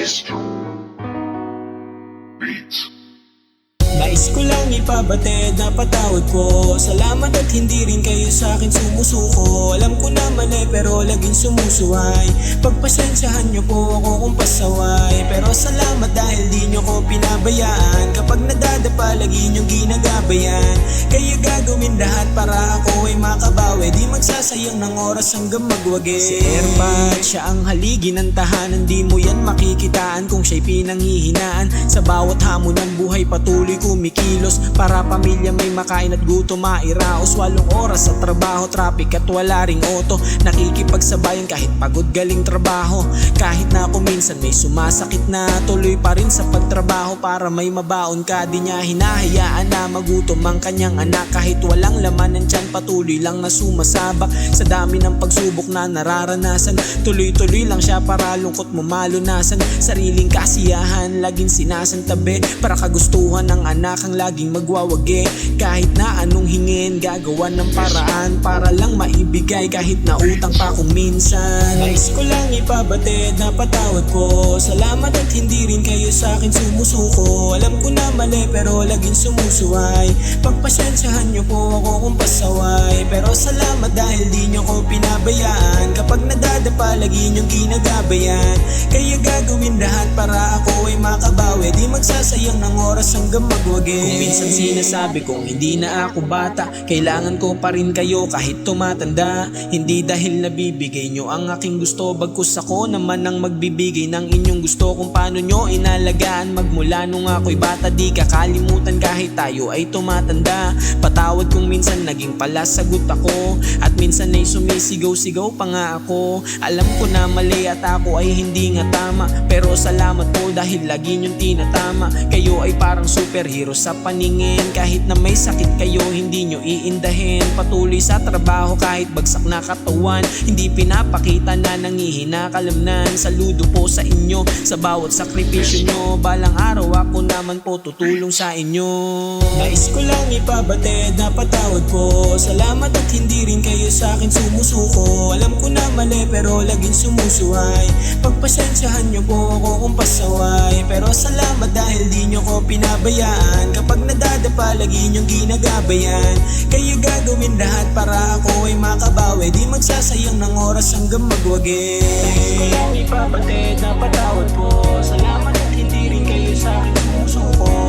Maestro Beats. Nais ko lang ipabatid na patawad ko. Salamat at hindi rin kayo sa akin sumusuko. Alam ko na mali pero laging sumusuway. Pagpasensyahan niyo po ako kung pasaway. Pero salamat dahil di niyo ko pinabayaan. Kapag nadadapa lagi niyong ginagabayan. Kaya gagawin lahat para ako ay makabawi. Di magsasayang ng oras hanggang magwagi. Si Airbat, siya ang haligi ng tahanan. Di mo yan makikitaan kung siya'y pinanghihinaan. Sa bawat hamon ng buhay patuloy kumikilos para pamilya may makain at gutom mairaos. 8 oras sa trabaho, traffic at wala ring auto. Nakikipagsabayan kahit pagod galing trabaho. Kahit na ako minsan may sumasakit na, tuloy pa rin sa pagtrabaho para may mabaon ka. Di niya hinahayaan na magutom ang kanyang anak. Kahit walang laman ng tiyan, patuloy lang na sumasabak. Sa dami ng pagsubok na nararanasan, tuloy-tuloy lang siya para lungkot mo malunasan. Sariling kasiyahan laging sinasantabi para kagustuhan ng anak ang laging magwawagi. Kahit na anong hingin, gagawa ng paraan para lang maibigay kahit na utang pa kung minsan. Nais ko lang ipabatid na patawad ko. Salamat at hindi rin kayo sa akin sumusuko. Alam ko na mali pero laging sumusuway. Pagpasensyahan niyo po ako kung pasaway. Pero salamat dahil di niyo ko pinabayaan. Kapag nadadapa lagi niyong ginagabayan. Kaya gagawin lahat para ako ay makabawi. Di magsasayang ng oras hanggang magwagi. Kung minsan sinasabi kong hindi na ako bata, kailangan ko pa rin kayo kahit tumatanda. Hindi dahil nabibigay nyo ang aking gusto, bagkus ako naman ang magbibigay ng inyong gusto. Kung paano nyo inalagaan magmula nung ako'y bata, di kakalimutan kahit tayo ay tumatanda. Patawad kung minsan naging palasagot ako, at minsan ay sumisigaw-sigaw pa nga ako. Alam ko na mali at ako ay hindi nga tama, pero salamat po dahil lagi nyong tinatama. Kayo ay parang superhero sa paningin. Kahit na may sakit kayo, hindi nyo iindahin. Patuloy sa trabaho kahit bagsak na katawan. Hindi pinapakita na nangihina kalamnan. Saludo po sa inyo sa bawat sakripisyo nyo. Balang araw ako naman po tutulong sa inyo. Nais ko lang ipabatid na patawad ko. Salamat at hindi rin kayo sa akin sumusuko. Alam ko na mali pero laging sumusuway. Pagpasensyahan nyo po ako kung pasaway. Pero salamat dahil di nyo ko pinabayaan. Kapag nadadapa lagi niyong ginagabayan. Kaya gagawin lahat para ako ay makabawi. Di magsasayang ng oras hanggang magwagi. Nais ko lang ipabatid na patawad po. Salamat at hindi rin kayo sa akin sumusuko.